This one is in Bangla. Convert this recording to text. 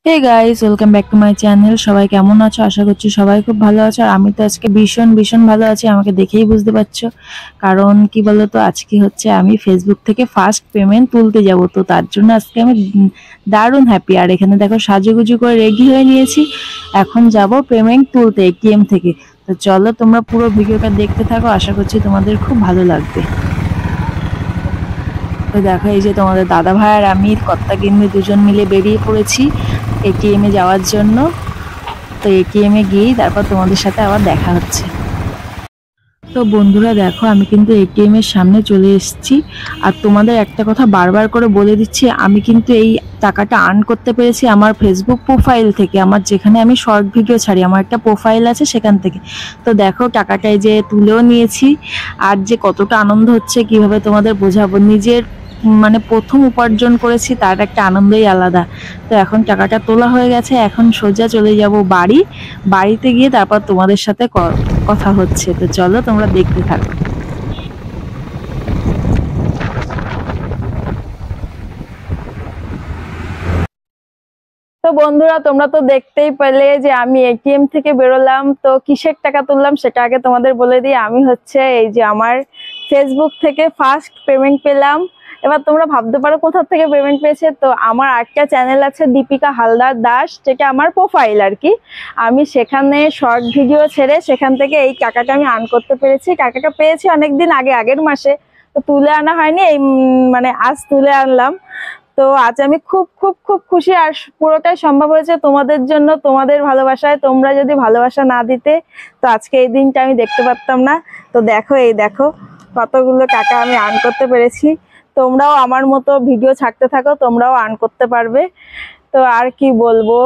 Hey guys, welcome back to my channel. সবাই কেমন আছো? আশা করছি সবাই খুব ভালো আছো। আর আমি তো আজকে ভীষণ ভীষণ ভালো আছি, আমাকে দেখেই বুঝতে পারছো। কারণ কি বলতো, আজকে হচ্ছে আমি ফেসবুক থেকে ফার্স্ট পেমেন্ট তুলতে যাব, তো তার জন্য আজকে আমি দারুণ হ্যাপি। আর এখানে দেখো সাজুগুজু করে রেডি হয়ে নিয়েছি, এখন যাব পেমেন্ট তুলতে এটিএম থেকে। তো চলো তোমরা পুরো ভিডিওটা দেখতে থাকো, আশা করছি তোমাদের খুব ভালো লাগবে। তো দেখো, এই যে তোমাদের দাদা ভাই আর আমি কর্তাগিন্নি দুজন মিলে বেরিয়ে পড়েছি এটিএম এ যাওয়ার জন্য। তো এটিএম এ গিয়েই তারপর তোমাদের সাথে আবার দেখা হচ্ছে। তো বন্ধুরা দেখো, আমি কিন্তু এটিএম এর সামনে চলে এসেছি। আর তোমাদের একটা কথা বারবার করে বলে দিচ্ছি, আমি কিন্তু এই টাকাটা আর্ন করতে পেরেছি আমার ফেসবুক প্রোফাইল থেকে, আমার যেখানে আমি শর্ট ভিডিও ছাড়ি, আমার একটা প্রোফাইল আছে সেখান থেকে। তো দেখো টাকাটাই যে তুলেও নিয়েছি। আর যে কতটা আনন্দ হচ্ছে কিভাবে তোমাদের বোঝাবো, নিজের মানে প্রথম উপার্জন করেছি তার একটা আনন্দই আলাদা। তো এখন টাকাটা তোলা হয়ে গেছে, এখন সোজা চলে যাব বাড়ি। বাড়িতে গিয়ে তারপর তোমাদের সাথে কথা হচ্ছে। তো চলো তোমরা দেখতে থাকো। তো বন্ধুরা, তোমরা তো দেখতেই পেলে যে আমি এটিএম থেকে বেরোলাম। তো কিসের টাকা তুললাম সেটা আগে তোমাদের বলে দিই। আমি হচ্ছে এই যে আমার ফেসবুক থেকে ফার্স্ট পেমেন্ট পেলাম। এবার তোমরা ভাবতে পারো কোথা থেকে পেমেন্ট পেয়েছে। তো আমার একটা চ্যানেল আছে দীপিকা হালদার দাস, যেটা আমার প্রোফাইল আর কি। আমি সেখানে শর্ট ভিডিও ছেড়ে সেখান থেকে এই টাকাটা আমি আর্ন করতে পেরেছি। টাকাটা পেয়েছি অনেকদিন আগে, আগের মাসে। তো তুলে আনা হয়নি, এই মানে আজ তুলে আনলাম। তো আজ আমি খুব খুব খুব খুশি। আর পুরোটাই সম্ভব হয়েছে তোমাদের জন্য, তোমাদের ভালোবাসায়। তোমরা যদি ভালোবাসা না দিতে তো আজকে এই দিনটা আমি দেখতে পারতাম না। তো দেখো, এই দেখো কতগুলো টাকা আমি আর্ন করতে পেরেছি। তোমরাও আমার মতো ভিডিও ছাড়তে থাকো, তোমরাও আর্ন করতে পারবে। তো আর কি বলবো